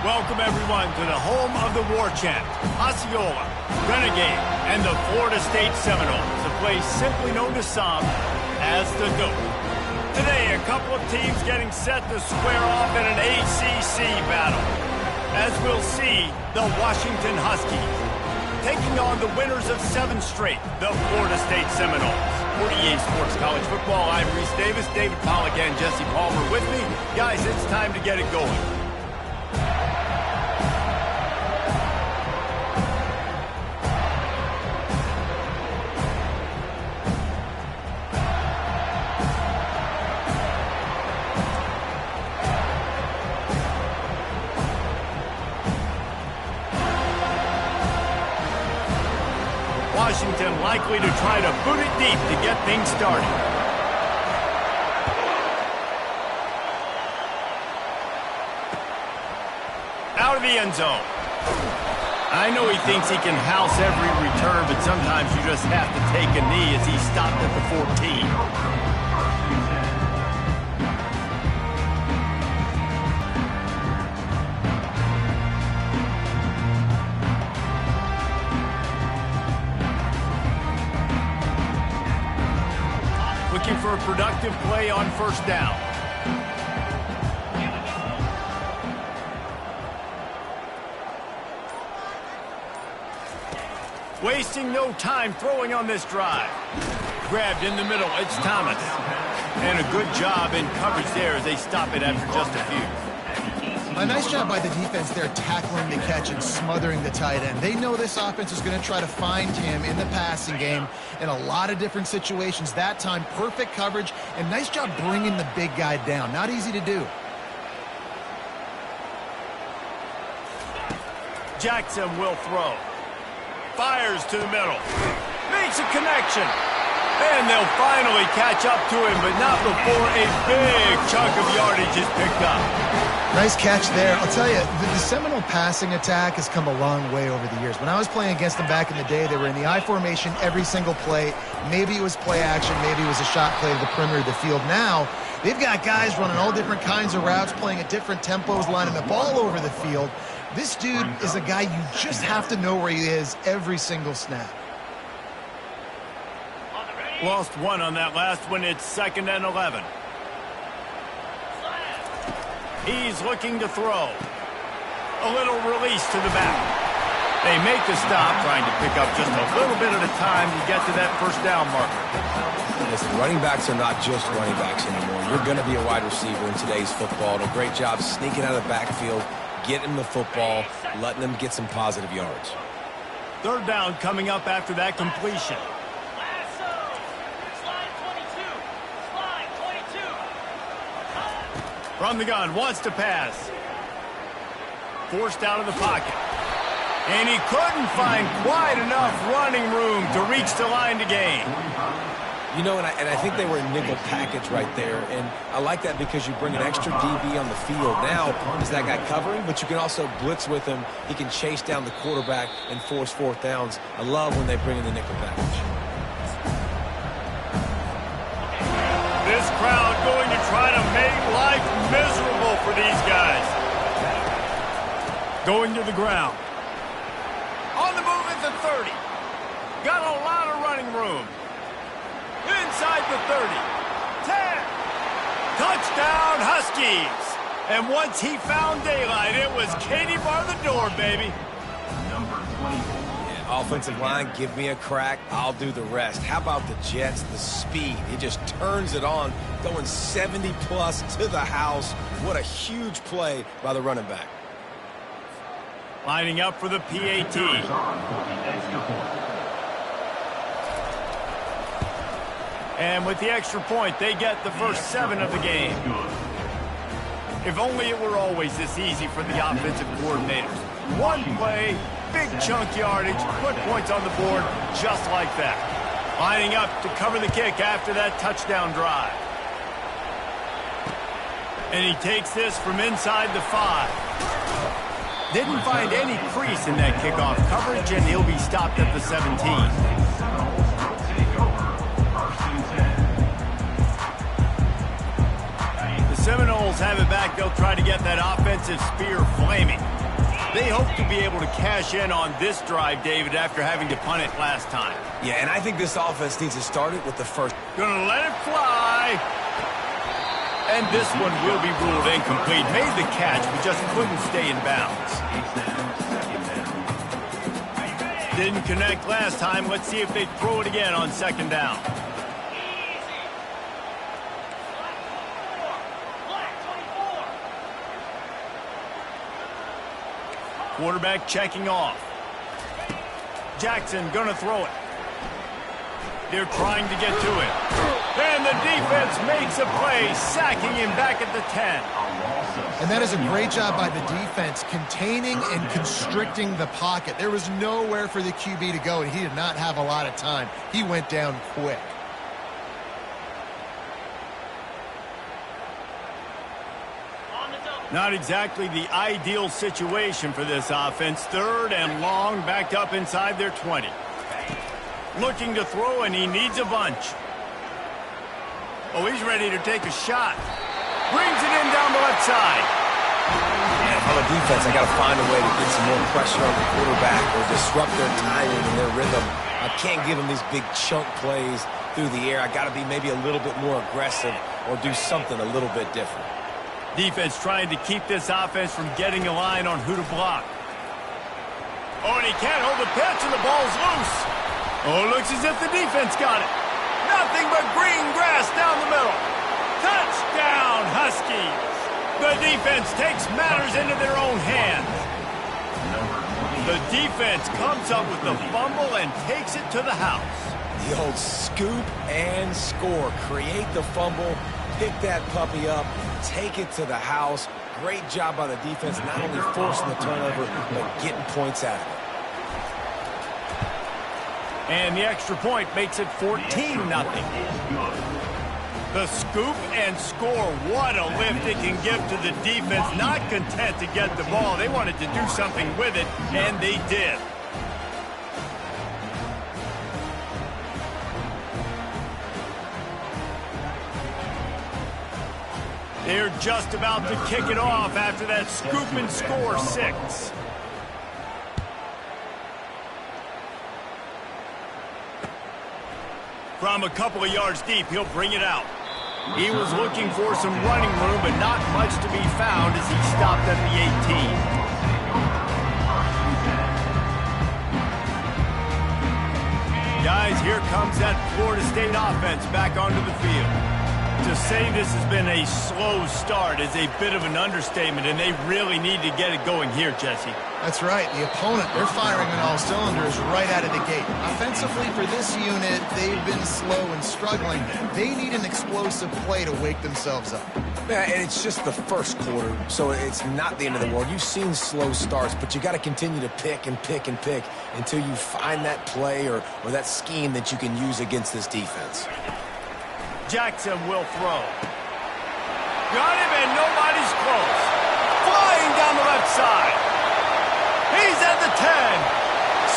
Welcome, everyone, to the home of the war chant, Osceola, Renegade, and the Florida State Seminoles, a place simply known to some as the Dope. Today, a couple of teams getting set to square off in an ACC battle. As we'll see, the Washington Huskies taking on the winners of 7 straight, the Florida State Seminoles. 48 Sports College Football, I'm Reese Davis, David Pollack, and Jesse Palmer with me. Guys, it's time to get it going. Washington likely to try to boot it deep to get things started. Out of the end zone. I know he thinks he can house every return, but sometimes you just have to take a knee as he stopped at the 14. Looking for a productive play on first down. Wasting no time throwing on this drive. Grabbed in the middle, it's Thomas. And a good job in coverage there as they stop it after just a few. A nice job by the defense there, tackling the catch and smothering the tight end. They know this offense is going to try to find him in the passing game in a lot of different situations. That time, perfect coverage, and nice job bringing the big guy down. Not easy to do. Jackson will throw. Fires to the middle. Makes a connection. And they'll finally catch up to him, but not before a big chunk of yardage is picked up. Nice catch there. I'll tell you, the Seminole passing attack has come a long way over the years. When I was playing against them back in the day, they were in the I formation every single play. Maybe it was play action, maybe it was a shot play to the perimeter of the field. Now, they've got guys running all different kinds of routes, playing at different tempos, lining the ball over the field. This dude is a guy you just have to know where he is every single snap. Lost one on that last one. It's 2nd and 11. He's looking to throw. A little release to the back. They make the stop, trying to pick up just a little bit at a time to get to that first down marker. Listen, running backs are not just running backs anymore. You're going to be a wide receiver in today's football. And a great job sneaking out of the backfield, getting the football, letting them get some positive yards. 3rd down coming up after that completion. From the gun, wants to pass. Forced out of the pocket. And he couldn't find quite enough running room to reach the line to gain. You know, and I think they were in nickel package right there. And I like that because you bring an extra DB on the field. Now, is that guy covering? But you can also blitz with him. He can chase down the quarterback and force 4th downs. I love when they bring in the nickel package. This crowd going to try to make life miserable for these guys. Going to the ground. On the move at the 30. Got a lot of running room. Inside the 30. 10. Touchdown, Huskies. And once he found daylight, it was Katie bar the door, baby. Number 20. Offensive line, give me a crack. I'll do the rest. How about the Jets? The speed. He just turns it on, going 70+ to the house. What a huge play by the running back. Lining up for the PAT. And with the extra point, they get the first 7 of the game. If only it were always this easy for the offensive coordinators. One play, big chunk yardage, put points on the board just like that. Lining up to cover the kick after that touchdown drive. And he takes this from inside the 5. Didn't find any crease in that kickoff coverage, and he'll be stopped at the 17. Seminoles Eagles have it back. They'll try to get that offensive spear flaming. They hope to be able to cash in on this drive, David, after having to punt it last time. Yeah, and I think this offense needs to start it with the first. Gonna let it fly. And this one will be ruled incomplete. Made the catch, but just couldn't stay in bounds. Didn't connect last time. Let's see if they throw it again on second down. Quarterback checking off. Jackson gonna throw it. They're trying to get to it. And the defense makes a play, sacking him back at the 10. And that is a great job by the defense, containing and constricting the pocket. There was nowhere for the QB to go, and he did not have a lot of time. He went down quick. Not exactly the ideal situation for this offense. Third and long, backed up inside their 20. Looking to throw, and he needs a bunch. Oh, he's ready to take a shot. Brings it in down the left side. And on the defense, I got to find a way to get some more pressure on the quarterback or disrupt their timing and their rhythm. I can't give them these big chunk plays through the air. I got to be maybe a little bit more aggressive or do something a little bit different. Defense trying to keep this offense from getting a line on who to block. Oh, and he can't hold the pitch, and the ball's loose. Oh, it looks as if the defense got it. Nothing but green grass down the middle. Touchdown, Huskies. The defense takes matters into their own hands. The defense comes up with the fumble and takes it to the house. The old scoop and score. Create the fumble, pick that puppy up, take it to the house. Great job by the defense, not only forcing the turnover, but getting points out of it. And the extra point makes it 14-0. The scoop and score. What a lift it can give to the defense. Not content to get the ball. They wanted to do something with it, and they did. They're just about to kick it off after that scoop and score 6. From a couple of yards deep, he'll bring it out. He was looking for some running room, but not much to be found as he stopped at the 18. Guys, here comes that Florida State offense back onto the field. To say this has been a slow start is a bit of an understatement, and they really need to get it going here, Jesse. That's right. The opponent, they're firing on all cylinders right out of the gate. Offensively, for this unit, they've been slow and struggling. They need an explosive play to wake themselves up. Yeah, and it's just the first quarter, so it's not the end of the world. You've seen slow starts, but you got to continue to pick and pick and pick until you find that play or that scheme that you can use against this defense. Jackson will throw. Got him, and nobody's close. Flying down the left side. He's at the 10.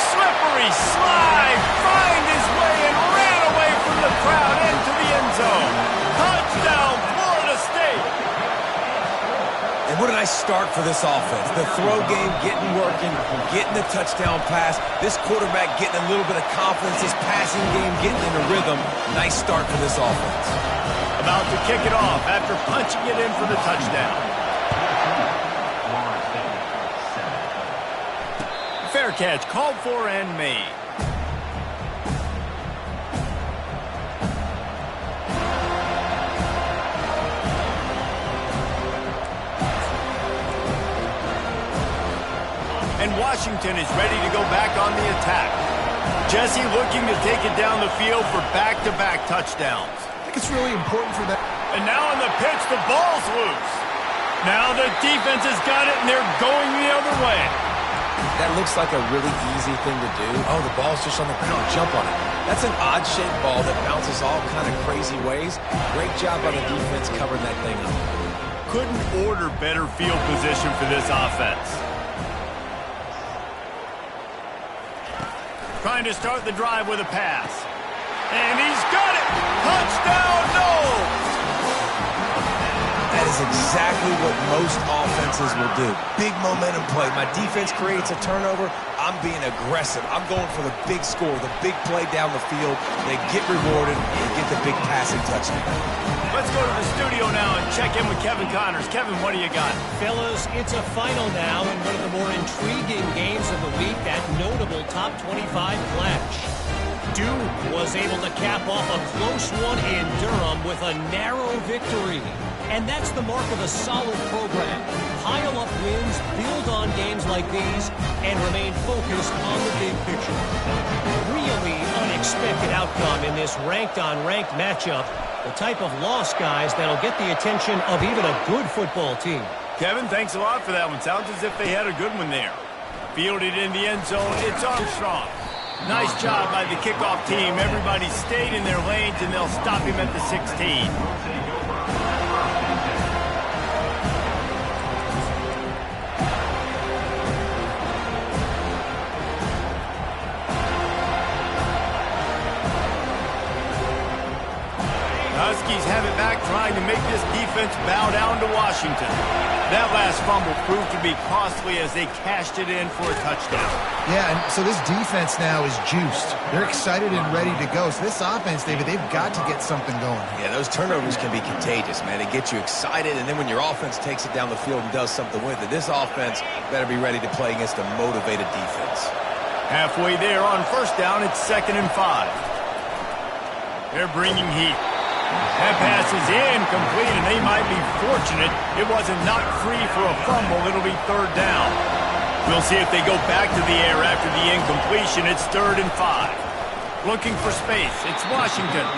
Slippery slide. Find his way and ran away from the crowd into the end zone. Touchdown, Florida State. And what a nice start for this offense. The throw game getting working, getting the touchdown pass. This quarterback getting a little bit of confidence. This passing game getting in a rhythm. Nice start for this offense. About to kick it off after punching it in for the touchdown. Fair catch called for and made. And Washington is ready to go back on the attack. Jesse looking to take it down the field for back-to-back touchdowns. I think it's really important for them. And now on the pitch, the ball's loose. Now the defense has got it, and they're going the other way. That looks like a really easy thing to do. Oh, the ball's just on the ground. Jump on it. That's an odd-shaped ball that bounces all kind of crazy ways. Great job by the defense covering that thing up. Couldn't order better field position for this offense. Trying to start the drive with a pass. And he's got it! Touchdown, no! That is is exactly what most offenses will do. Big momentum play. My defense creates a turnover. I'm being aggressive. I'm going for the big score, the big play down the field. They get rewarded and get the big passing touchdown. Let's go to the studio now and check in with Kevin Connors. Kevin, what do you got? Fellas, it's a final now in one of the more intriguing games of the week, that notable top 25 clash. Duke was able to cap off a close one in Durham with a narrow victory. And that's the mark of a solid program. Pile up wins, build on games like these, and remain focused on the big picture. Really unexpected outcome in this ranked-on-ranked matchup. The type of loss, guys, that'll get the attention of even a good football team. Kevin, thanks a lot for that one. Sounds as if they had a good one there. Fielded in the end zone, it's Armstrong. Nice job by the kickoff team. Everybody stayed in their lanes, and they'll stop him at the 16. Huskies have it back, trying to make this defense bow down to Washington. That last fumble proved to be costly as they cashed it in for a touchdown. Yeah, and so this defense now is juiced. They're excited and ready to go. So this offense, David, they've got to get something going. Yeah, those turnovers can be contagious, man. They get you excited, and then when your offense takes it down the field and does something with it, this offense better be ready to play against a motivated defense. Halfway there on first down, it's 2nd and 5. They're bringing heat. That pass is incomplete, and they might be fortunate it wasn't knocked free for a fumble. It'll be 3rd down. We'll see if they go back to the air after the incompletion. It's 3rd and 5. Looking for space. It's Washington.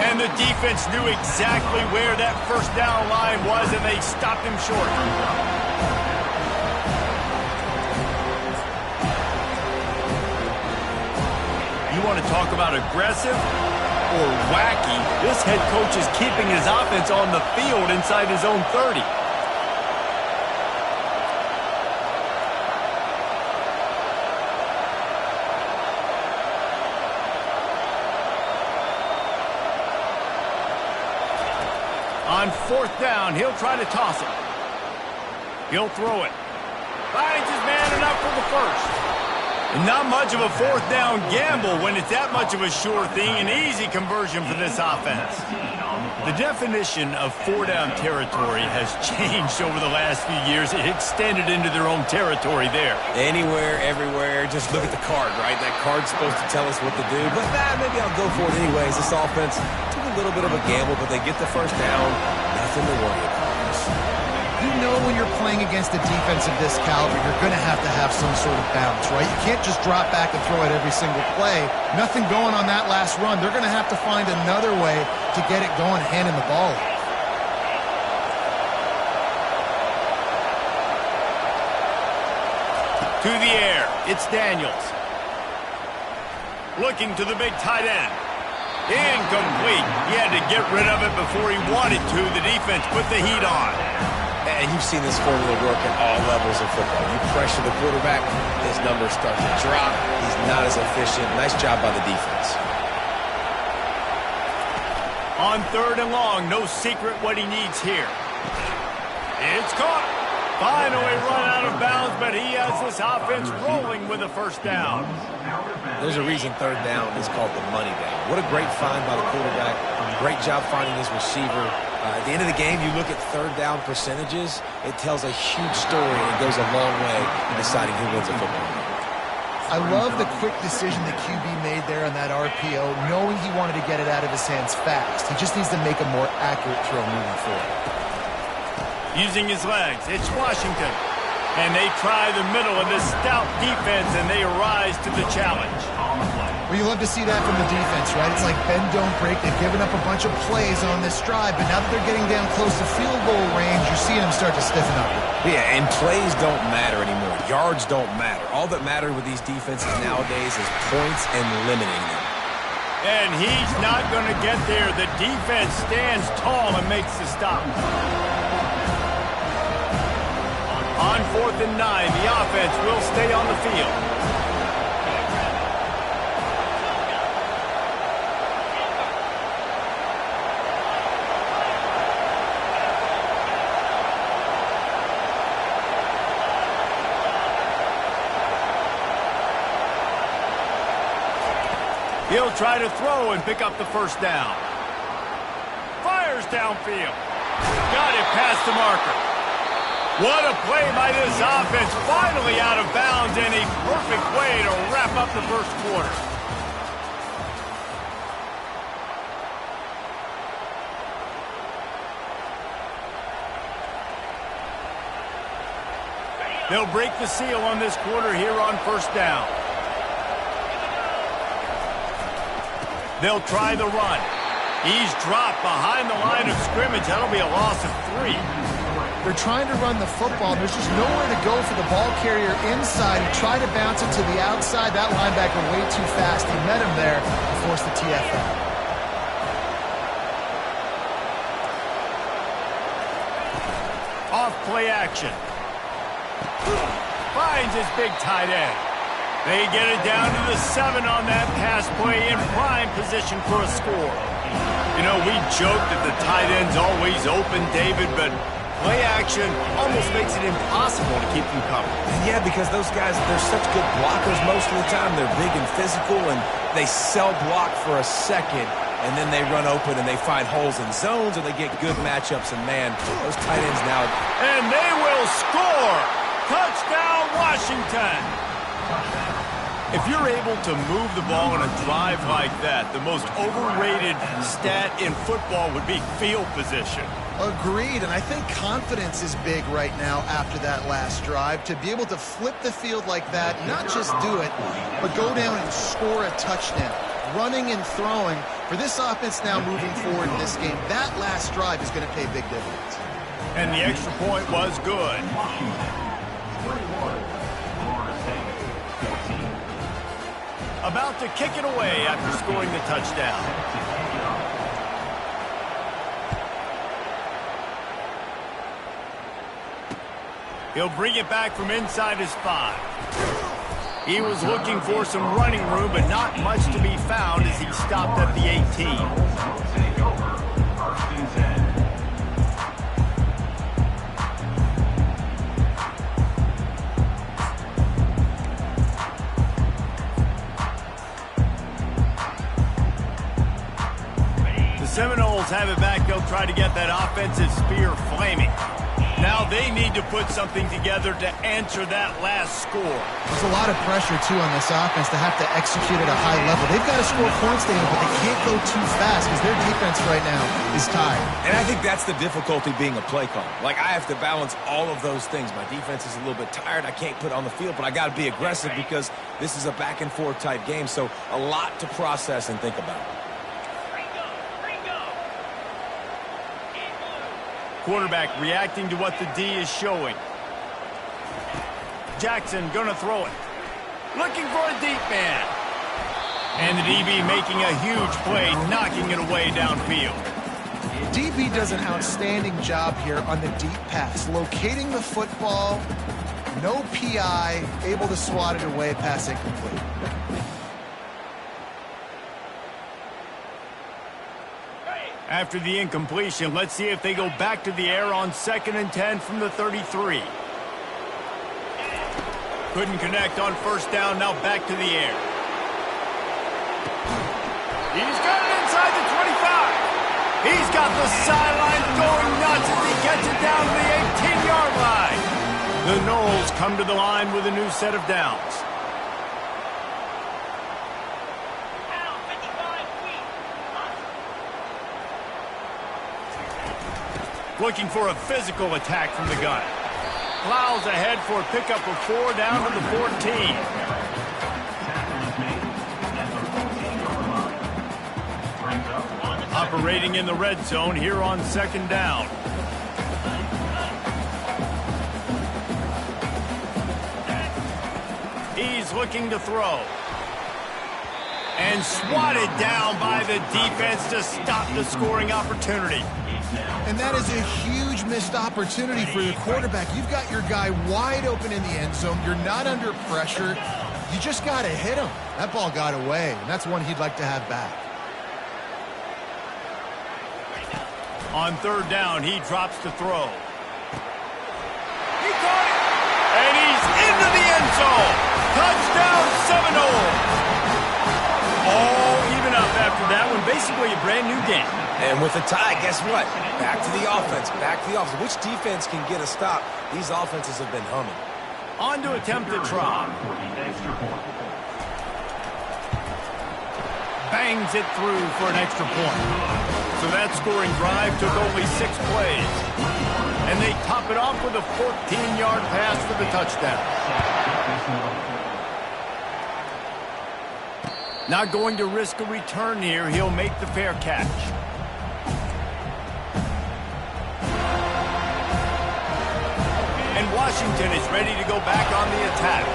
And the defense knew exactly where that first down line was, and they stopped him short. You want to talk about aggressive or wacky? This head coach is keeping his offense on the field inside his own 30. On 4th down, he'll try to toss it. He'll throw it. Finds his man enough for the first. And not much of a 4th down gamble when it's that much of a sure thing. An easy conversion for this offense. The definition of 4-down territory has changed over the last few years. It extended into their own territory there. Anywhere, everywhere, just look at the card, right? That card's supposed to tell us what to do, but maybe I'll go for it anyways. This offense took a little bit of a gamble, but they get the first down. Nothing to worry about. You know when you're playing against a defense of this caliber, you're going to have some sort of balance, right? You can't just drop back and throw it every single play. Nothing going on that last run. They're going to have to find another way to get it going, handing the ball off. To the air, it's Daniels. Looking to the big tight end. Incomplete. He had to get rid of it before he wanted to. The defense put the heat on. And you've seen this formula work at all levels of football. You pressure the quarterback, his numbers start to drop. He's not as efficient. Nice job by the defense. On 3rd and long, no secret what he needs here. It's caught. Finally run out of bounds, but he has this offense rolling with a first down. There's a reason 3rd down is called the money down. What a great find by the quarterback. Great job finding his receiver. At the end of the game, you look at 3rd down percentages. It tells a huge story, and it goes a long way in deciding who wins a football game. I love the quick decision that QB made there on that RPO, knowing he wanted to get it out of his hands fast. He just needs to make a more accurate throw moving forward. Using his legs, it's Washington. And they try the middle of this stout defense, and they rise to the challenge. Well, you love to see that from the defense, right? It's like bend, don't break. They've given up a bunch of plays on this drive, but now that they're getting down close to field goal range, you're seeing them start to stiffen up. Yeah, and plays don't matter anymore. Yards don't matter. All that matters with these defenses nowadays is points and limiting them. And he's not going to get there. The defense stands tall and makes the stop. On 4th and 9, the offense will stay on the field. He'll try to throw and pick up the first down. Fires downfield. Got it past the marker. What a play by this offense. Finally out of bounds, and a perfect way to wrap up the first quarter. They'll break the seal on this quarter here on first down. They'll try the run. He's dropped behind the line of scrimmage. That'll be a loss of 3. They're trying to run the football. There's just nowhere to go for the ball carrier inside. He tried to bounce it to the outside. That linebacker way too fast. He met him there and forced the TFL. Off play action. Finds his big tight end. They get it down to the 7 on that pass play in prime position for a score. You know, we joke that the tight end's always open, David, but play action almost makes it impossible to keep them covered. Yeah, because those guys, they're such good blockers most of the time. They're big and physical, and they sell block for a second, and then they run open and they find holes in zones, or they get good matchups, and man, those tight ends now. And they will score! Touchdown, Washington! If you're able to move the ball in a drive like that, the most overrated stat in football would be field position. Agreed, and I think confidence is big right now after that last drive. To be able to flip the field like that, not just do it, but go down and score a touchdown. Running and throwing, for this offense now moving forward in this game, that last drive is going to pay big dividends. And the extra point was good. About to kick it away after scoring the touchdown. He'll bring it back from inside his 5. He was looking for some running room, but not much to be found as he stopped at the 18. Seminoles have it back. They'll try to get that offensive spear flaming. Now they need to put something together to answer that last score. There's a lot of pressure, too, on this offense to have to execute at a high level. They've got to score points, Daniel, but they can't go too fast because their defense right now is tired. And I think that's the difficulty being a play caller. Like, I have to balance all of those things. My defense is a little bit tired. I can't put it on the field, but I got to be aggressive because this is a back-and-forth type game, so a lot to process and think about. Quarterback reacting to what the D is showing. Jackson gonna throw it. Looking for a deep man. And the DB making a huge play, knocking it away downfield. DB does an outstanding job here on the deep pass. Locating the football, no PI, able to swat it away, pass incomplete. After the incompletion, let's see if they go back to the air on 2nd and 10 from the 33. Couldn't connect on first down, now back to the air. He's got it inside the 25. He's got the sideline going nuts as he gets it down to the 18-yard line. The Noles come to the line with a new set of downs. Looking for a physical attack from the gun. Plows ahead for a pickup of 4 down to the 14. Operating in the red zone here on 2nd down. He's looking to throw. And swatted down by the defense to stop the scoring opportunity. And that is a huge missed opportunity for your quarterback. You've got your guy wide open in the end zone. You're not under pressure. You just got to hit him. That ball got away, and that's one he'd like to have back. On 3rd down, he drops to throw. He caught it! And he's into the end zone! Touchdown, Seminoles! All after that one, basically a brand new game. And with a tie, guess what? Back to the offense, back to the offense. Which defense can get a stop? These offenses have been humming. On to attempt the try. Bangs it through for an extra point. So that scoring drive took only 6 plays. And they top it off with a 14-yard pass for the touchdown. Not going to risk a return here. He'll make the fair catch. And Washington is ready to go back on the attack.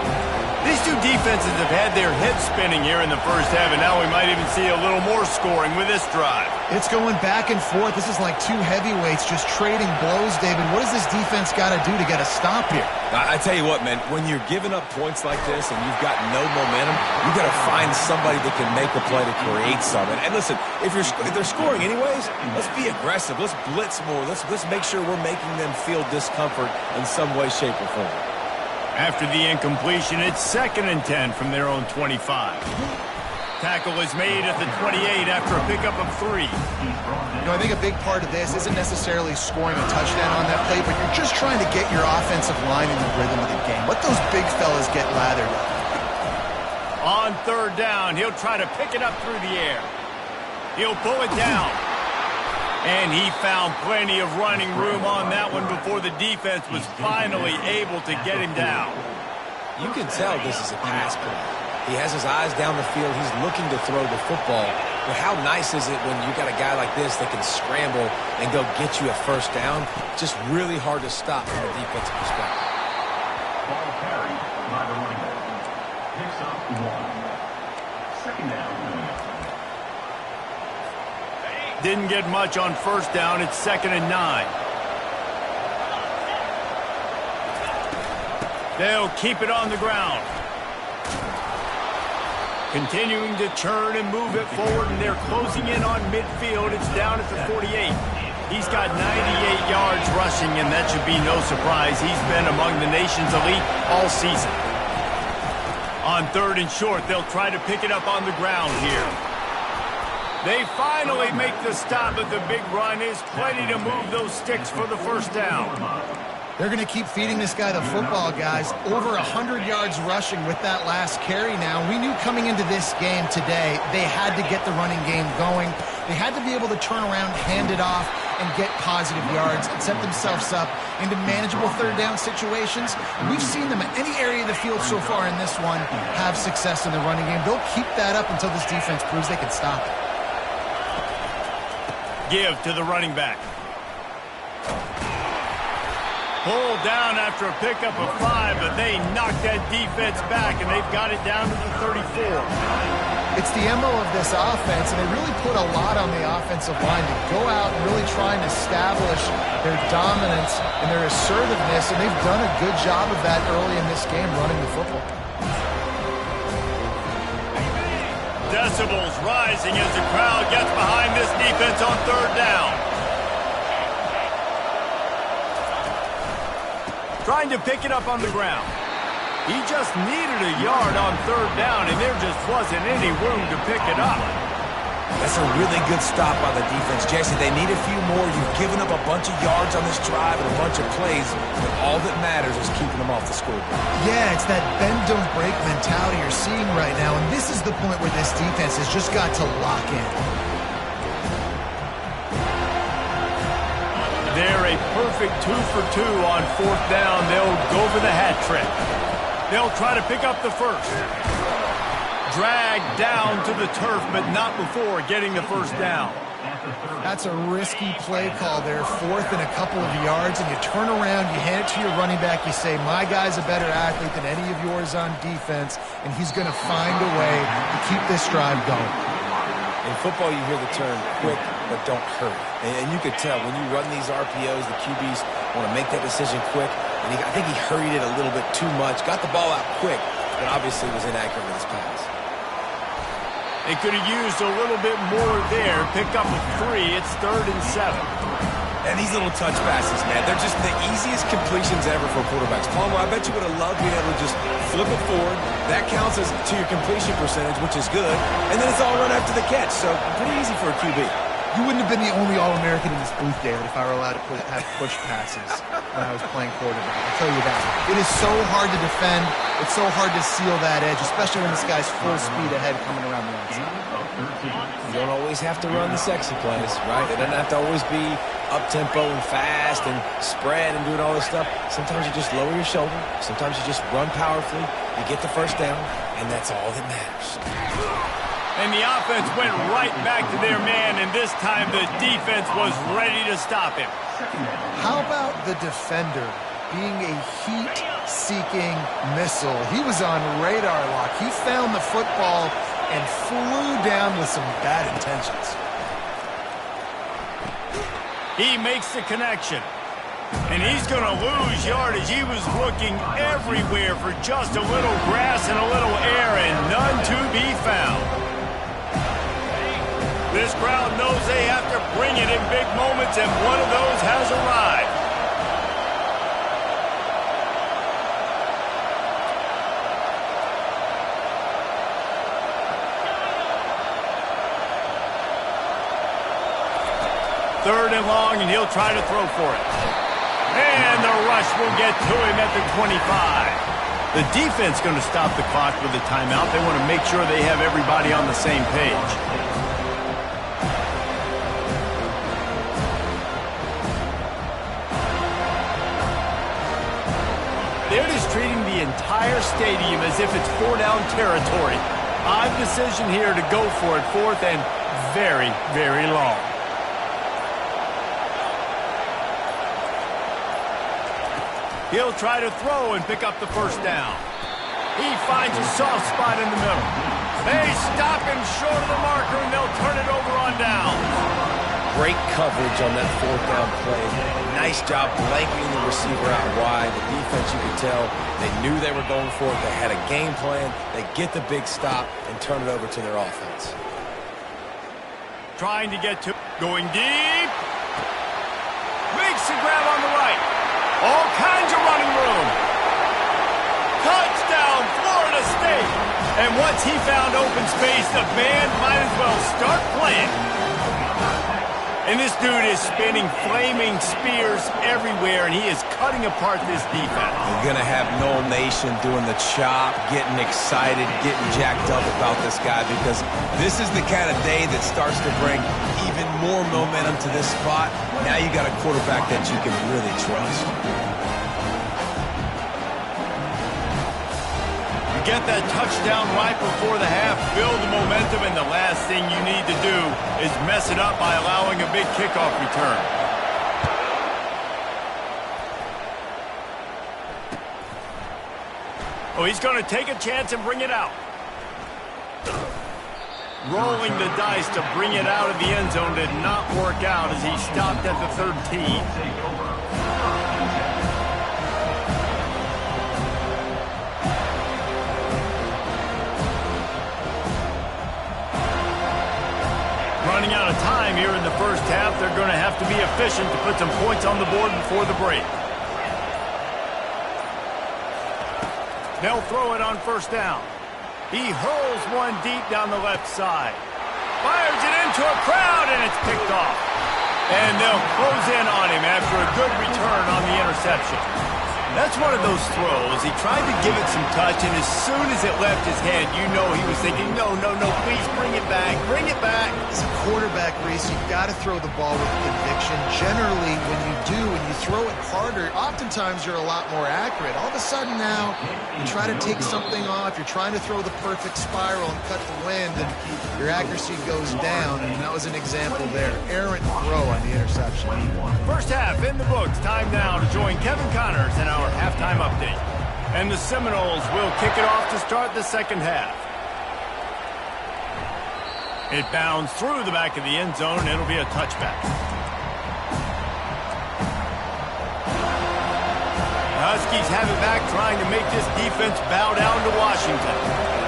These two defenses have had their heads spinning here in the first half, and now we might even see a little more scoring with this drive. It's going back and forth. This is like two heavyweights just trading blows, David. What does this defense got to do to get a stop here? I tell you what, man, when you're giving up points like this and you've got no momentum, you've got to find somebody that can make a play to create something. And listen, if they're scoring anyways, let's be aggressive. Let's blitz more. Let's make sure we're making them feel discomfort in some way, shape, or form. After the incompletion, it's 2nd and 10 from their own 25. Tackle is made at the 28 after a pickup of 3. You know, I think a big part of this isn't necessarily scoring a touchdown on that play, but you're just trying to get your offensive line in the rhythm of the game. Let those big fellas get lathered up. On 3rd down, he'll try to pick it up through the air. He'll pull it down. And he found plenty of running room on that one before the defense was finally able to get him down. You can tell this is a pass play. He has his eyes down the field. He's looking to throw the football. But how nice is it when you got a guy like this that can scramble and go get you a first down? Just really hard to stop from a defensive perspective. Ball carried by the running back. Picks up 1. 2nd down. Didn't get much on 1st down. It's 2nd and 9. They'll keep it on the ground. Continuing to churn and move it forward, and they're closing in on midfield. It's down at the 48. He's got 98 yards rushing, and that should be no surprise. He's been among the nation's elite all season. On 3rd and short, they'll try to pick it up on the ground here. They finally make the stop, but the big run is plenty to move those sticks for the first down. They're going to keep feeding this guy the football, guys. Over 100 yards rushing with that last carry now. We knew coming into this game today, they had to get the running game going. They had to be able to turn around, hand it off, and get positive yards and set themselves up into manageable 3rd down situations. We've seen them in any area of the field so far in this one have success in the running game. They'll keep that up until this defense proves they can stop it. Give to the running back. Pulled down after a pickup of 5, but they knocked that defense back, and they've got it down to the 34. It's the MO of this offense, and they really put a lot on the offensive line to go out and really try and establish their dominance and their assertiveness, and they've done a good job of that early in this game running the football. Decibels rising as the crowd gets behind this defense on 3rd down. Trying to pick it up on the ground. He just needed a yard on 3rd down, and there just wasn't any room to pick it up. That's a really good stop by the defense. Jason, they need a few more. You've given up a bunch of yards on this drive and a bunch of plays, but all that matters is keeping them off the scoreboard. Yeah, it's that bend, don't break mentality you're seeing right now, and this is the point where this defense has just got to lock in. They're a perfect 2 for 2 on 4th down. They'll go for the hat trick. They'll try to pick up the first. Dragged down to the turf, but not before getting the first down. That's a risky play call there, 4th and a couple of yards, and you turn around, you hand it to your running back, you say, my guy's a better athlete than any of yours on defense, and he's going to find a way to keep this drive going. In football, you hear the term quick, but don't hurry. And you could tell when you run these RPOs, the QBs want to make that decision quick. And I think he hurried it a little bit too much, got the ball out quick, but obviously was inaccurate with his pass. They could have used a little bit more there. Pick up a 3. It's 3rd and 7. And these little touch passes, man, they're just the easiest completions ever for quarterbacks. Palmer, I bet you would have loved being able to just flip it forward. That counts as to your completion percentage, which is good. And then it's all run after the catch, so pretty easy for a QB. You wouldn't have been the only All-American in this booth, David, if I were allowed to have push passes when I was playing quarterback. I'll tell you that. It is so hard to defend. It's so hard to seal that edge, especially when this guy's full speed ahead coming around the outside. You don't always have to run the sexy plays, right? It doesn't have to always be up-tempo and fast and spread and doing all this stuff. Sometimes you just lower your shoulder. Sometimes you just run powerfully. You get the first down, and that's all that matters. And the offense went right back to their man, and this time the defense was ready to stop him. How about the defender being a heat-seeking missile? He was on radar lock. He found the football and flew down with some bad intentions. He makes the connection. And he's going to lose yardage. He was looking everywhere for just a little grass and a little air, and none to be found. This crowd knows they have to bring it in big moments, and one of those has arrived. Third and long, and he'll try to throw for it. And the rush will get to him at the 25. The defense going to stop the clock with a timeout. They want to make sure they have everybody on the same page. They're just treating the entire stadium as if it's four-down territory. Odd decision here to go for it, fourth and very, very long. He'll try to throw and pick up the first down. He finds a soft spot in the middle. They stop him short of the marker, and they'll turn it over on down. Great coverage on that fourth down play. Nice job blanketing the receiver out wide. The defense, you could tell, they knew they were going for it. They had a game plan. They get the big stop and turn it over to their offense. Trying to get to going deep. Makes the grab on the right. All kinds of running room. Touchdown, Florida State. And once he found open space, the band might as well start playing. And this dude is spinning flaming spears everywhere, and he is cutting apart this defense. You're going to have Noel Nation doing the chop, getting excited, getting jacked up about this guy, because this is the kind of day that starts to bring even more momentum to this spot. Now you got a quarterback that you can really trust. Get that touchdown right before the half, build the momentum, and the last thing you need to do is mess it up by allowing a big kickoff return. Oh, he's going to take a chance and bring it out. Rolling the dice to bring it out of the end zone did not work out as he stopped at the 13. Running out of time here in the first half. They're going to have to be efficient to put some points on the board before the break. They'll throw it on first down. He hurls one deep down the left side. Fires it into a crowd, and it's picked off. And they'll close in on him after a good return on the interception. That's one of those throws. He tried to give it some touch, and as soon as it left his hand, you know he was thinking, no, please bring it back, bring it back. As a quarterback race, you've got to throw the ball with conviction. Generally, when you do, when you throw it harder, oftentimes you're a lot more accurate. All of a sudden now, you try to take something off, you're trying to throw the perfect spiral and cut the wind, and your accuracy goes down, and that was an example there. Errant throw on the interception. First half in the books. Time now to join Kevin Connors in our halftime update. And the Seminoles will kick it off to start the second half. It bounds through the back of the end zone. It'll be a touchback. The Huskies have it back, trying to make this defense bow down to Washington.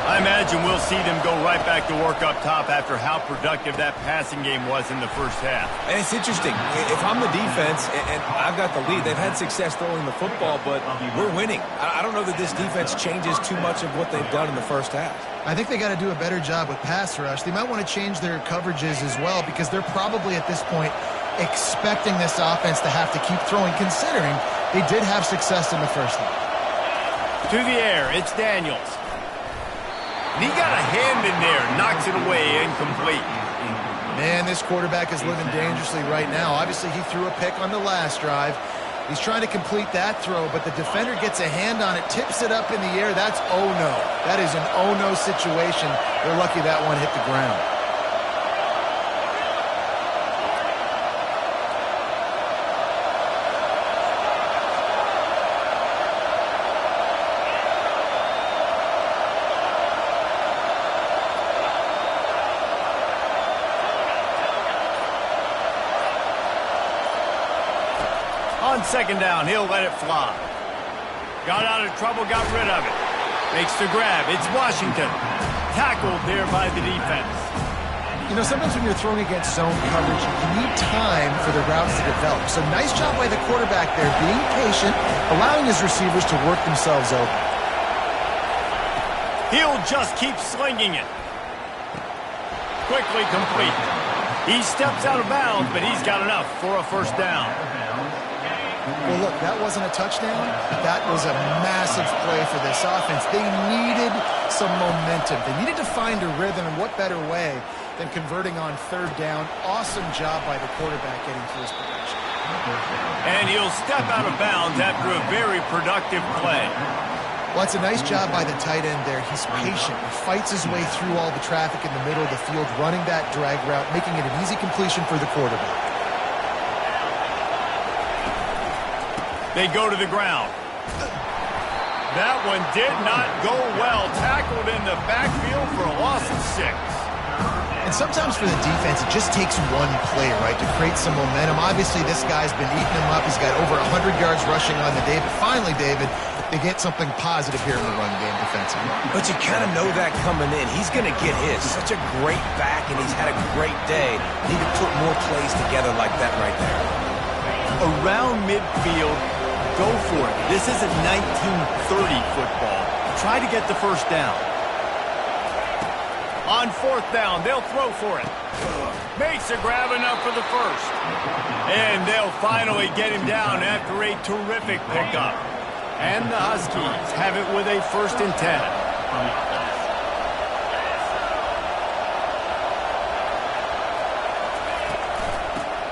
I imagine we'll see them go right back to work up top after how productive that passing game was in the first half. And it's interesting. If I'm the defense and I've got the lead, they've had success throwing the football, but we're winning. I don't know that this defense changes too much of what they've done in the first half. I think they got to do a better job with pass rush. They might want to change their coverages as well because they're probably at this point expecting this offense to have to keep throwing, considering they did have success in the first half. To the air, it's Daniels. And he got a hand in there, knocks it away, incomplete. Man, this quarterback is living dangerously right now. Obviously, he threw a pick on the last drive. He's trying to complete that throw, but the defender gets a hand on it, tips it up in the air. That's oh-no. That is an oh-no situation. They're lucky that one hit the ground. On second down, he'll let it fly. Got out of trouble, got rid of it. Makes the grab. It's Washington. Tackled there by the defense. You know, sometimes when you're throwing against zone coverage, you need time for the routes to develop. So nice job by the quarterback there, being patient, allowing his receivers to work themselves open. He'll just keep slinging it. Quickly complete. He steps out of bounds, but he's got enough for a first down. Well, look, that wasn't a touchdown. That was a massive play for this offense. They needed some momentum. They needed to find a rhythm, and what better way than converting on third down. Awesome job by the quarterback getting to his position. And he'll step out of bounds after a very productive play. Well, it's a nice job by the tight end there. He's patient. He fights his way through all the traffic in the middle of the field, running that drag route, making it an easy completion for the quarterback. They go to the ground. That one did not go well. Tackled in the backfield for a loss of 6. And sometimes for the defense, it just takes one play, right, to create some momentum. Obviously, this guy's been eating them up. He's got over 100 yards rushing on the day. But finally, David, they get something positive here in the run game defensively. But you kind of know that coming in. He's going to get his. Such a great back, and he's had a great day. Need to put more plays together like that right there. Around midfield, go for it. This isn't 1930 football. Try to get the first down. On fourth down, they'll throw for it. Makes a grab enough for the first. And they'll finally get him down after a terrific pickup. And the Huskies have it with a 1st and 10.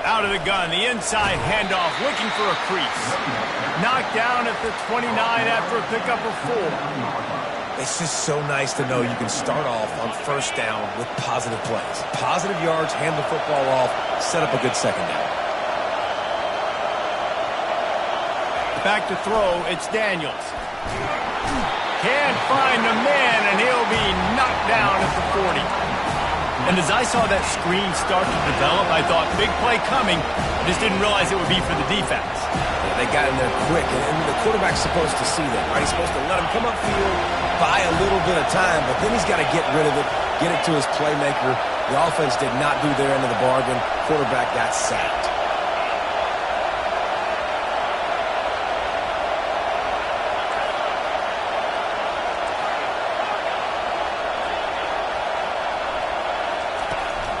Out of the gun, the inside handoff, looking for a crease. Knocked down at the 29 after a pickup of 4. It's just so nice to know you can start off on first down with positive plays. Positive yards, hand the football off, set up a good second down. Back to throw, it's Daniels. Can't find the man, and he'll be knocked down at the 40. And as I saw that screen start to develop, I thought, big play coming. I just didn't realize it would be for the defense. Yeah, they got in there quick, and the quarterback's supposed to see that, right? He's supposed to let him come upfield, buy a little bit of time, but then he's got to get rid of it, get it to his playmaker. The offense did not do their end of the bargain. Quarterback got sacked.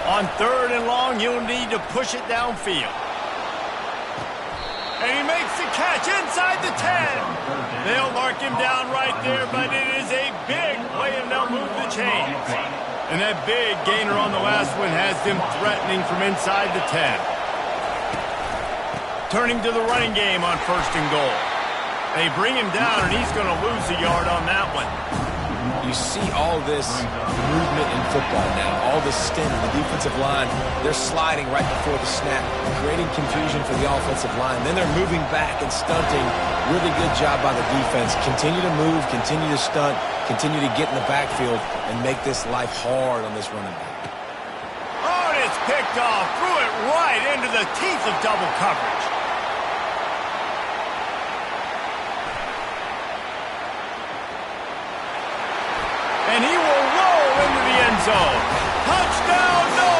On third and long, you'll need to push it downfield. And he makes the catch inside the 10. They'll mark him down right there, but it is a big play, and they'll move the chains. And that big gainer on the last one has them threatening from inside the 10. Turning to the running game on 1st and goal. They bring him down, and he's going to lose a yard on that one. You see all this movement in football now, all this stint in the defensive line. They're sliding right before the snap, creating confusion for the offensive line. Then they're moving back and stunting. Really good job by the defense. Continue to move, continue to stunt, continue to get in the backfield and make this life hard on this running back. Oh, and it's picked off. Threw it right into the teeth of double coverage. And he will so. Touchdown, no!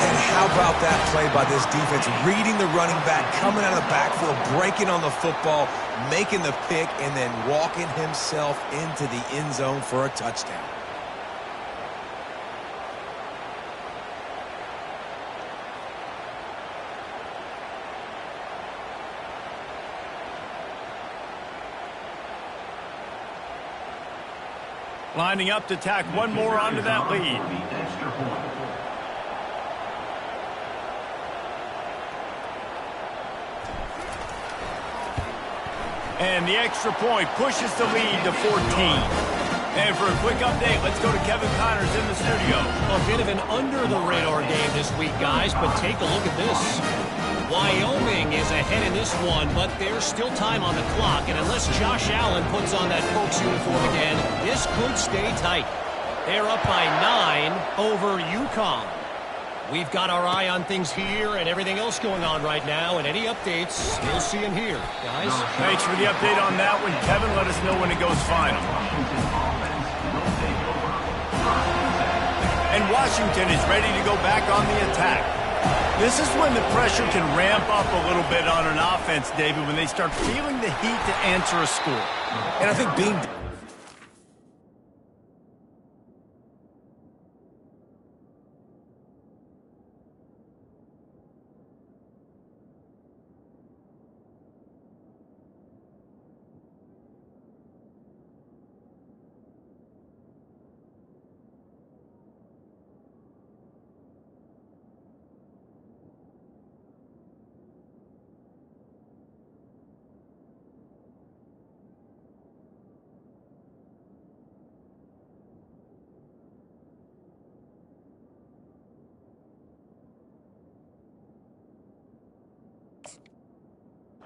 And how about that play by this defense? Reading the running back, coming out of the backfield, breaking on the football, making the pick, and then walking himself into the end zone for a touchdown. Lining up to tack one more onto that lead. Extra point. And the extra point pushes the lead to 14. And for a quick update, let's go to Kevin Connors in the studio. A bit of an under-the-radar game this week, guys, but take a look at this. Wyoming is ahead in this one, but there's still time on the clock, and unless Josh Allen puts on that Pokes uniform again, this could stay tight. They're up by 9 over UConn. We've got our eye on things here and everything else going on right now, and any updates you'll see in here, guys. Thanks for the update on that one, Kevin. Let us know when it goes final. And Washington is ready to go back on the attack. This is when the pressure can ramp up a little bit on an offense, David, when they start feeling the heat to answer a score. And I think being...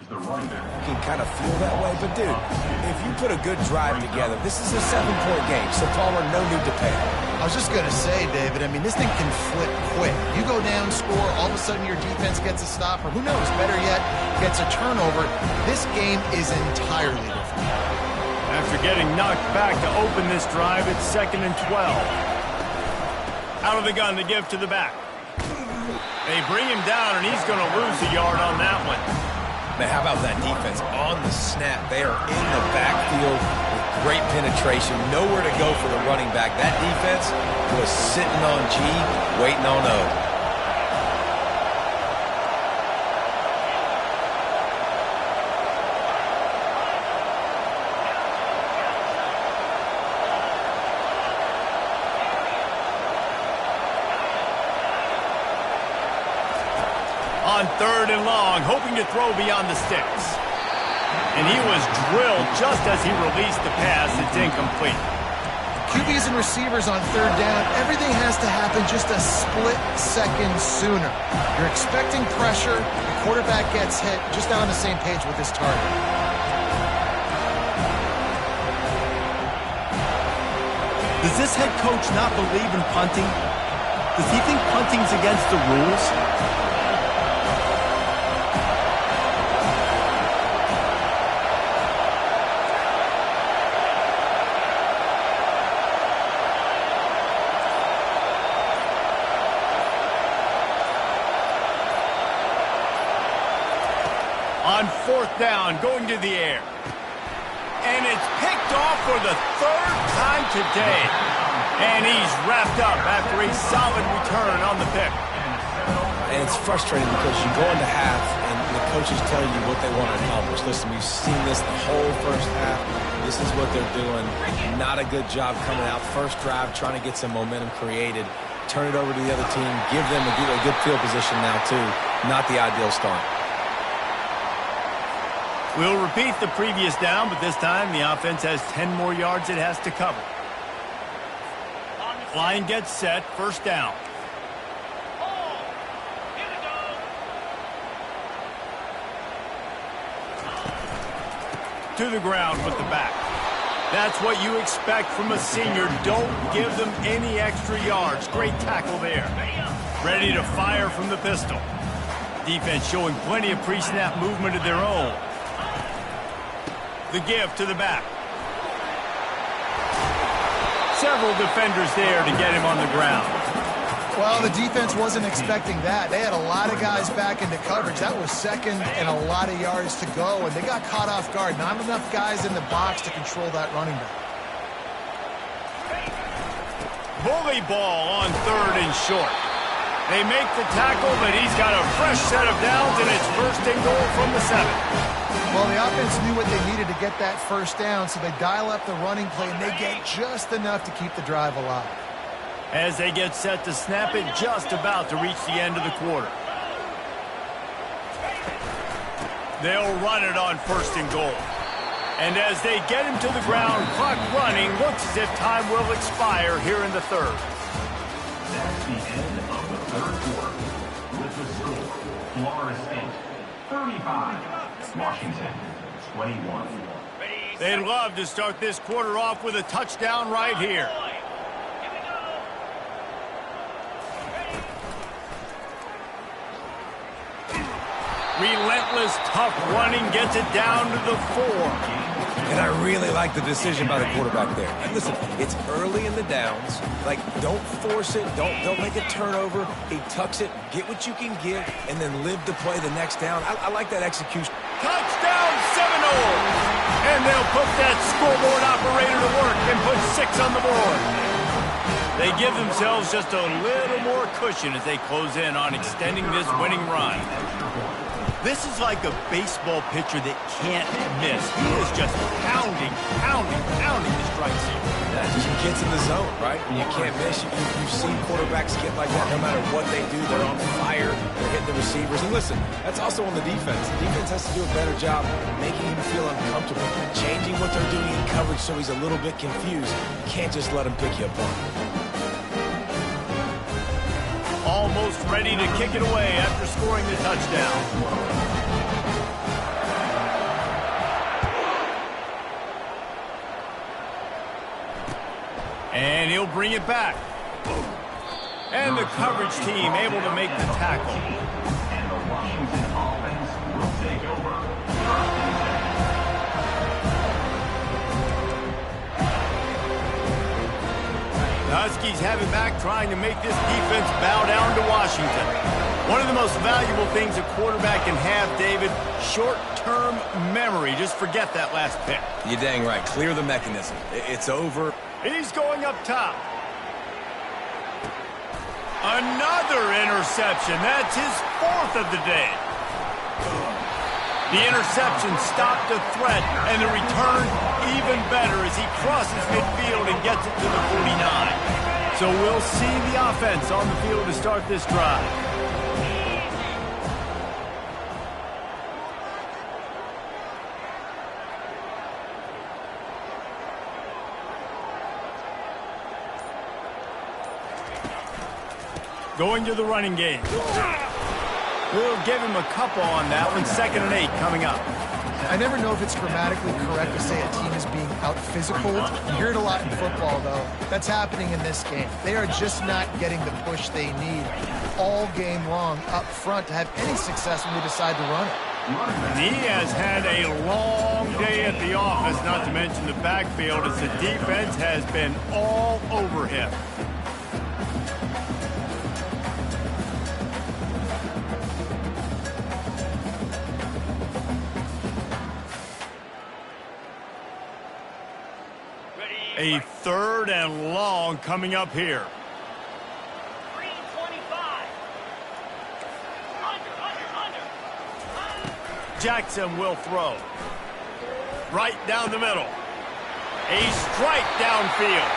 You can kind of feel that way, but dude, if you put a good drive together, this is a 7-point game, so Palmer, no need to panic. I was just going to say, David, I mean, this thing can flip quick. You go down, score, all of a sudden your defense gets a stop, or who knows, better yet, gets a turnover. This game is entirely different. After getting knocked back to open this drive, it's 2nd and 12. Out of the gun to give to the back. They bring him down, and he's going to lose a yard on that one. Man, how about that defense on the snap? They are in the backfield with great penetration, nowhere to go for the running back. That defense was sitting on G, waiting on O. On 3rd and long, hoping to throw beyond the sticks. And he was drilled just as he released the pass. It's incomplete. QBs and receivers on 3rd down, everything has to happen just a split second sooner. You're expecting pressure, the quarterback gets hit, just not on the same page with his target. Does this head coach not believe in punting? Does he think punting's against the rules? On 4th down, going to the air. And it's picked off for the 3rd time today. And he's wrapped up after a solid return on the pick. And it's frustrating because you go into half and the coaches tell you what they want to accomplish. Listen, we've seen this the whole first half. This is what they're doing. Not a good job coming out. First drive, trying to get some momentum created. Turn it over to the other team. Give them a good field position now, too. Not the ideal start. We'll repeat the previous down, but this time the offense has 10 more yards it has to cover. Line gets set, 1st down. To the ground with the back. That's what you expect from a senior. Don't give them any extra yards. Great tackle there. Ready to fire from the pistol. Defense showing plenty of pre-snap movement of their own. The give to the back. Several defenders there to get him on the ground. Well, the defense wasn't expecting that. They had a lot of guys back into coverage. That was second and a lot of yards to go, and they got caught off guard. Not enough guys in the box to control that running back. Bully ball on 3rd and short. They make the tackle, but he's got a fresh set of downs, and it's 1st and goal from the 7. Well, the offense knew what they needed to get that first down, so they dial up the running play, and they get just enough to keep the drive alive. As they get set to snap it, just about to reach the end of the quarter. They'll run it on 1st and goal. And as they get him to the ground, clock running, looks as if time will expire here in the 3rd. That's the end of the 3rd quarter. With the score, Florida State 35, Washington 21. They'd love to start this quarter off with a touchdown right here. Relentless, tough running gets it down to the 4. And I really like the decision by the quarterback there. And listen, it's early in the downs. Like, don't force it. Don't make a turnover. He tucks it, get what you can get, and then live to play the next down. I like that execution. Touchdown, Seminoles! And they'll put that scoreboard operator to work and put 6 on the board. They give themselves just a little more cushion as they close in on extending this winning run. This is like a baseball pitcher that can't miss. He is just pounding the strike zone. Yeah, just gets in the zone, right? And you can't miss. You've seen quarterbacks get like that no matter what they do. They're on fire. They're hitting the receivers. And listen, that's also on the defense. The defense has to do a better job making him feel uncomfortable, changing what they're doing in coverage so he's a little bit confused. You can't just let him pick you apart. Almost ready to kick it away after scoring the touchdown. And he'll bring it back. And the coverage team able to make the tackle. And the Washington offense will take over. The Huskies have it back, trying to make this defense bow down to Washington. One of the most valuable things a quarterback can have, David, short-term memory. Just forget that last pick. You're dang right. Clear the mechanism. It's over. He's going up top. Another interception. That's his 4th of the day. The interception stopped a threat, and the return even better as he crosses midfield and gets it to the 49. So we'll see the offense on the field to start this drive. Going to the running game. We'll give him a couple on that one. 2nd and 8 coming up. I never know if it's grammatically correct to say a team is being out-physical. You hear it a lot in football, though. That's happening in this game. They are just not getting the push they need all game long up front to have any success when they decide to run it. He has had a long day at the office, not to mention the backfield, as the defense has been all over him. A 3rd and long coming up here. 325. Jackson will throw. Right down the middle. A strike downfield.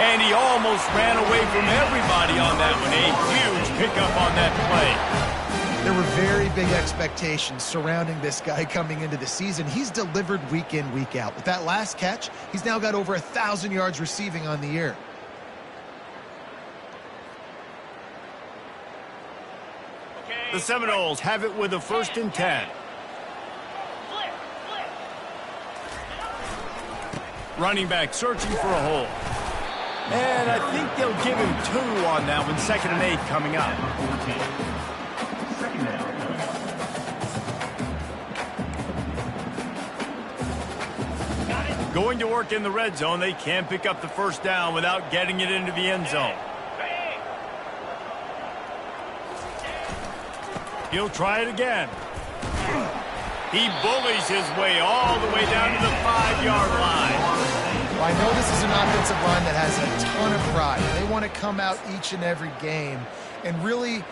And he almost ran away from everybody on that one. A huge pickup on that play. There were very big expectations surrounding this guy coming into the season. He's delivered week in, week out. With that last catch, he's now got over 1,000 yards receiving on the year. The Seminoles have it with a 1st and 10. Running back searching for a hole. And I think they'll give him 2 on that one. 2nd and 8 coming up. Going to work in the red zone, they can't pick up the first down without getting it into the end zone. He'll try it again. He bullies his way all the way down to the 5-yard line. Well, I know this is an offensive line that has a ton of pride. They want to come out each and every game and really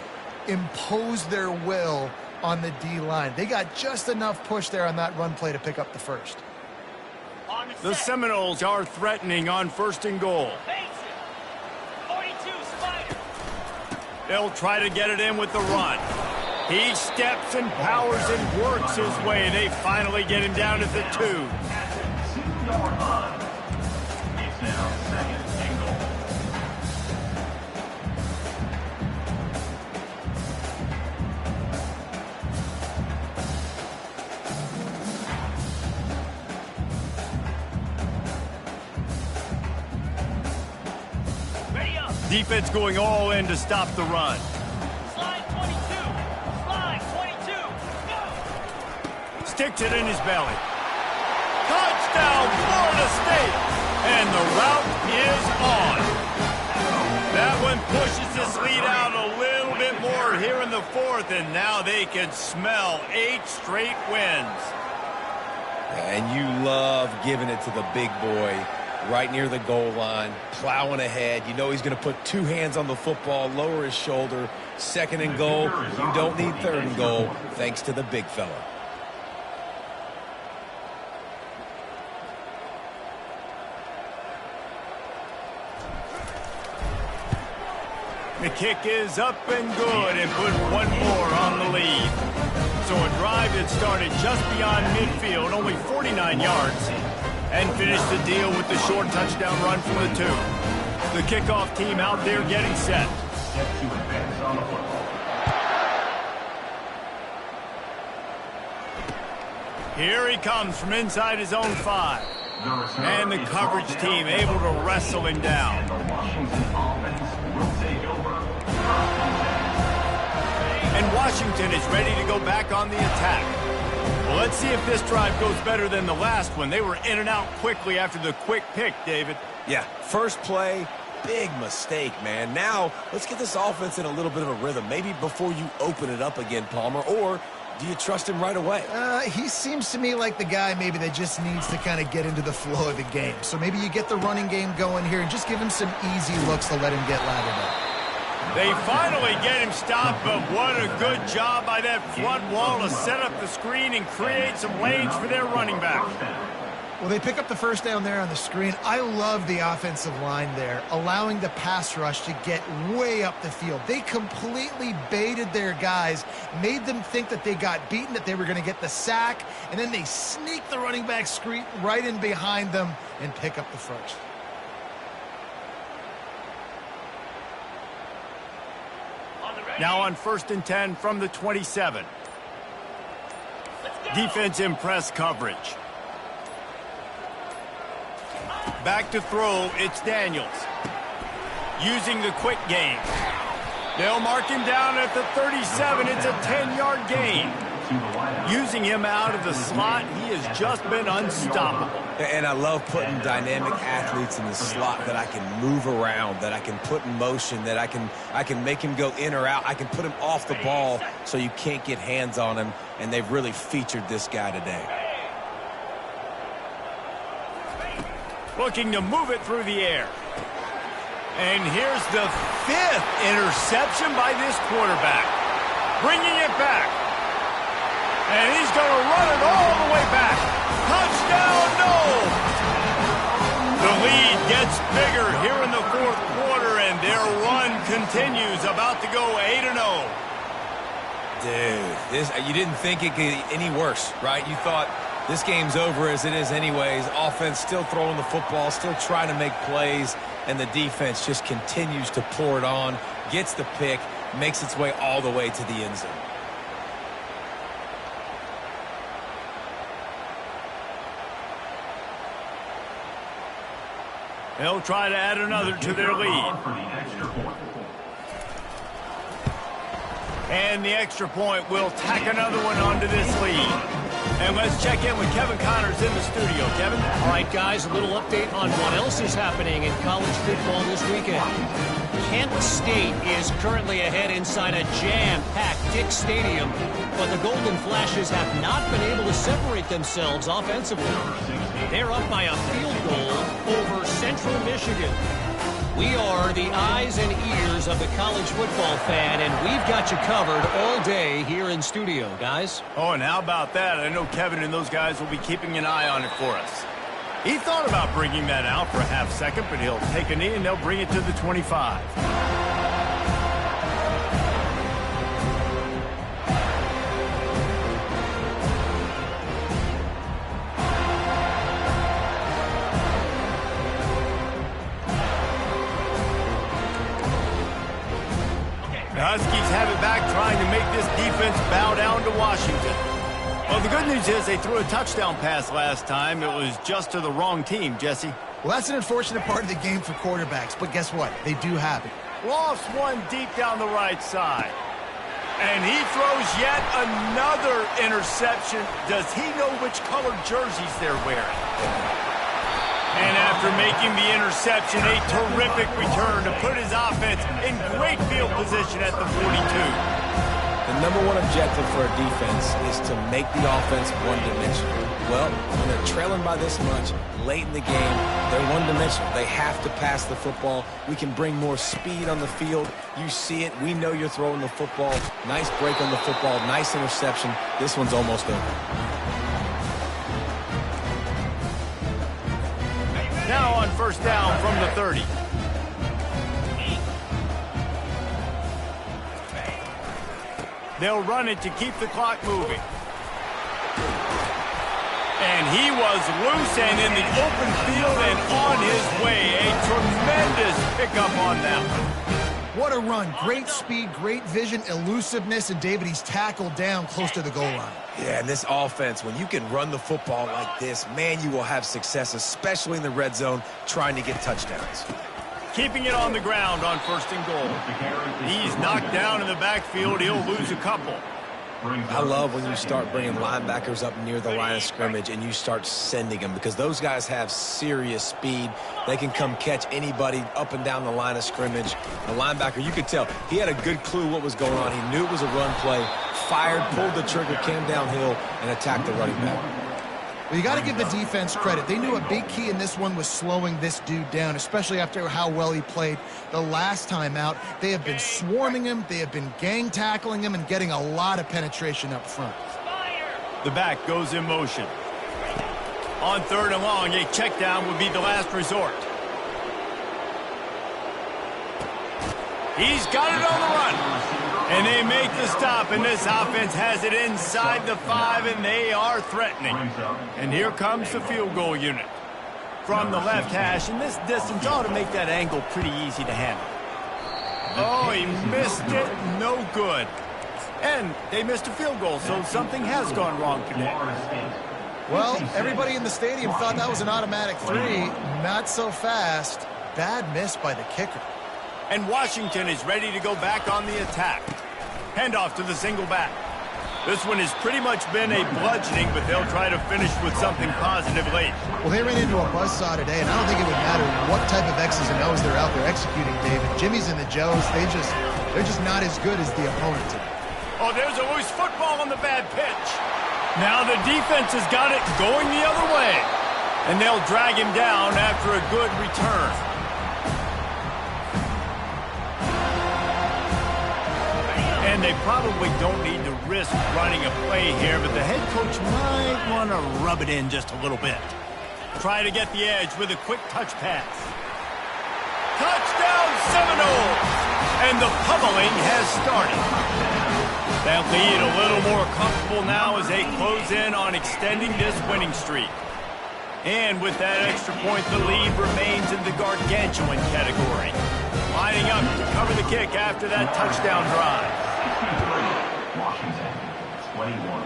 impose their will on the D-line. They got just enough push there on that run play to pick up the first. The Seminoles are threatening on 1st and goal. They'll try to get it in with the run. He steps and powers and works his way. They finally get him down at the 2. 2-yard line. It's now 2nd and goal. Defense going all in to stop the run. Slide 22. Slide 22. Go. Sticks it in his belly. Touchdown, Florida State! And the route is on. That one pushes this lead out a little bit more here in the 4th, and now they can smell 8 straight wins. And you love giving it to the big boy right near the goal line, plowing ahead. You know he's going to put 2 hands on the football, lower his shoulder. 2nd and goal. You don't need 3rd and goal, thanks to the big fella. The kick is up and good and put 1 more on the lead. So a drive that started just beyond midfield, only 49 yards, and finished the deal with the short touchdown run from the 2. The kickoff team out there getting set. Set to advance on the football. Here he comes from inside his own 5. And the coverage team able to wrestle him down. The Washington offense will take over. And Washington is ready to go back on the attack. Well, let's see if this drive goes better than the last one. They were in and out quickly after the quick pick, David. Yeah, first play, big mistake, man. Now, let's get this offense in a little bit of a rhythm. Maybe before you open it up again, Palmer, or do you trust him right away? He seems to me like the guy maybe that just needs to kind of get into the flow of the game. So maybe you get the running game going here and just give him some easy looks to let him get lathered up. They finally get him stopped, but what a good job by that front wall to set up the screen and create some lanes for their running back. Well, they pick up the first down there on the screen. I love the offensive line there, allowing the pass rush to get way up the field. They completely baited their guys, made them think that they got beaten, that they were going to get the sack, and then they sneak the running back screen right in behind them and pick up the first. Now on 1st and 10 from the 27. Defense in press coverage. Back to throw, it's Daniels. Using the quick game. They'll mark him down at the 37. It's a 10-yard gain. Using him out of the slot, he has just been unstoppable. And I love putting dynamic athletes in the slot that I can move around, that I can put in motion, that I can make him go in or out. I can put him off the ball so you can't get hands on him, and they've really featured this guy today. Looking to move it through the air. And here's the 5th interception by this quarterback. Bringing it back. And he's going to run it all the way back. Touchdown, no! The lead gets bigger here in the 4th quarter, and their run continues, about to go 8-0. Dude, you didn't think it could get any worse, right? You thought this game's over as it is anyways. Offense still throwing the football, still trying to make plays, and the defense just continues to pour it on, gets the pick, makes its way all the way to the end zone. They'll try to add another to their lead. And the extra point will tack another one onto this lead. And let's check in with Kevin Connors in the studio. Kevin? All right, guys, a little update on what else is happening in college football this weekend. Kent State is currently ahead inside a jam-packed Dick's Stadium, but the Golden Flashes have not been able to separate themselves offensively. They're up by a field goal over Central Michigan. We are the eyes and ears of the college football fan, and we've got you covered all day here in studio, guys. Oh, and how about that? I know Kevin and those guys will be keeping an eye on it for us. He thought about bringing that out for a half second, but he'll take a knee and they'll bring it to the 25. The Huskies have it back, trying to make this defense bow down to Washington. Well, the good news is they threw a touchdown pass last time. It was just to the wrong team, Jesse. Well, that's an unfortunate part of the game for quarterbacks, but guess what? They do happen. Lost one deep down the right side. And he throws yet another interception. Does he know which colored jerseys they're wearing? And after making the interception, a terrific return to put his offense in great field position at the 42. The number one objective for a defense is to make the offense one-dimensional. Well, when they're trailing by this much, late in the game, they're one-dimensional. They have to pass the football. We can bring more speed on the field. You see it. We know you're throwing the football. Nice break on the football. Nice interception. This one's almost over. Now on first down from the 30. They'll run it to keep the clock moving. And he was loose and in the open field and on his way. A tremendous pickup on that one. What a run. Great speed, great vision, elusiveness, and David, he's tackled down close to the goal line. Yeah, and this offense, when you can run the football like this, man, you will have success, especially in the red zone, trying to get touchdowns. Keeping it on the ground on first and goal. He's knocked down in the backfield. He'll lose a couple. I love when you start bringing linebackers up near the line of scrimmage and you start sending them, because those guys have serious speed. They can come catch anybody up and down the line of scrimmage. The linebacker, you could tell, he had a good clue what was going on. He knew it was a run play, fired, pulled the trigger, came downhill, and attacked the running back. Well, you got to give the defense credit. They knew a big key in this one was slowing this dude down, especially after how well he played the last time out. They have been swarming him. They have been gang tackling him and getting a lot of penetration up front. The back goes in motion. On third and long, a check down would be the last resort. He's got it on the run. And they make the stop, and this offense has it inside the 5, and they are threatening. And here comes the field goal unit. From the left hash, and this distance ought to make that angle pretty easy to handle. Oh, he missed it. No good. And they missed a field goal, so something has gone wrong today. Well, everybody in the stadium thought that was an automatic 3. Not so fast. Bad miss by the kicker. And Washington is ready to go back on the attack. Handoff to the single back. This one has pretty much been a bludgeoning, but they'll try to finish with something positive late. Well, they ran into a buzzsaw today, and I don't think it would matter what type of X's and O's they're out there executing, David. Jimmy's and the Joes, they're just not as good as the opponent today. Oh, there's a loose football on the bad pitch. Now the defense has got it going the other way. And they'll drag him down after a good return. And they probably don't need to risk running a play here, but the head coach might want to rub it in just a little bit. Try to get the edge with a quick touch pass. Touchdown Seminoles! And the pummeling has started. That lead a little more comfortable now as they close in on extending this winning streak. And with that extra point, the lead remains in the gargantuan category. Lining up to cover the kick after that touchdown drive. Washington, 21.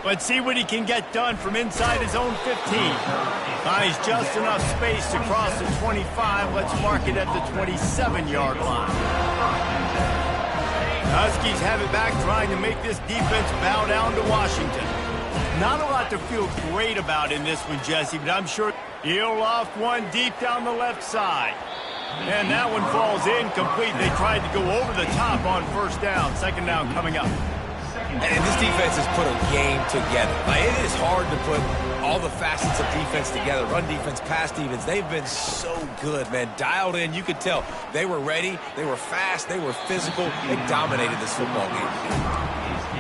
Let's see what he can get done from inside his own 15. Buys just enough space to cross the 25. Let's mark it at the 27-yard line. The Huskies have it back, trying to make this defense bow down to Washington. Not a lot to feel great about in this one, Jesse, but I'm sure he'll loft one deep down the left side. And that one falls incomplete. They tried to go over the top on first down. Second down coming up. And this defense has put a game together. Like, it is hard to put all the facets of defense together. Run defense, pass defense. They've been so good, man. Dialed in. You could tell they were ready. They were fast. They were physical. They dominated this football game.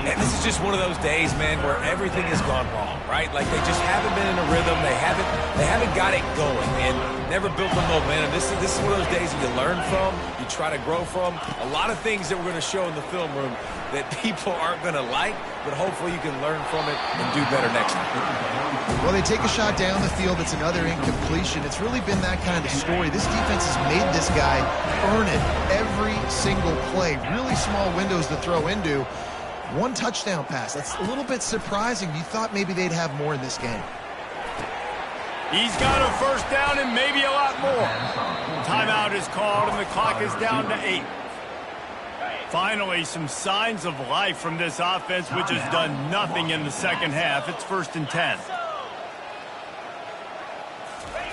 And this is just one of those days, man, where everything has gone wrong, right? Like, they just haven't been in a rhythm. They haven't got it going and never built the momentum. This is one of those days that you learn from, you try to grow from. A lot of things that we're going to show in the film room that people aren't going to like, but hopefully you can learn from it and do better next time. Well, they take a shot down the field. It's another incompletion. It's really been that kind of story. This defense has made this guy earn it every single play. Really small windows to throw into. One touchdown pass. That's a little bit surprising. You thought maybe they'd have more in this game. He's got a first down and maybe a lot more. Timeout is called and the clock is down to 8. Finally, some signs of life from this offense, which has done nothing in the second half. It's 1st and 10.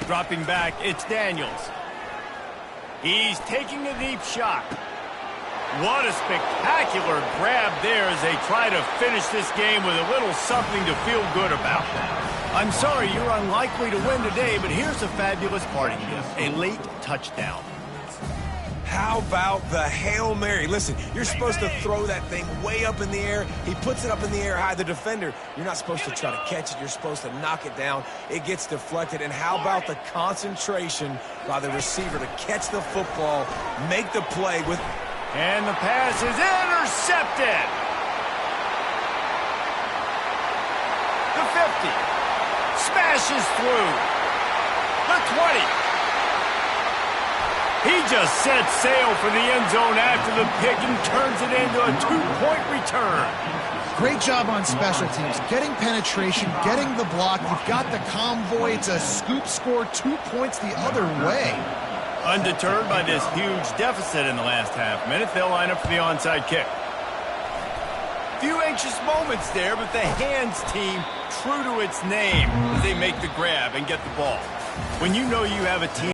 Dropping back, it's Daniels. He's taking a deep shot. What a spectacular grab there as they try to finish this game with a little something to feel good about. I'm sorry you're unlikely to win today, but here's a fabulous parting gift, a late touchdown. How about the Hail Mary? Listen, you're supposed to throw that thing way up in the air. He puts it up in the air high. The defender, you're not supposed to try to catch it. You're supposed to knock it down. It gets deflected. And how about the concentration by the receiver to catch the football, make the play with... And the pass is intercepted. The 50. Smashes through. The 20. He just set sail for the end zone after the pick and turns it into a 2-point return. Great job on special teams. Getting penetration, getting the block. You've got the convoy. It's a scoop score, 2 points the other way. Undeterred by this huge deficit in the last half minute, they'll line up for the onside kick. Few anxious moments there, but the hands team true to its name as they make the grab and get the ball. When you know you have a team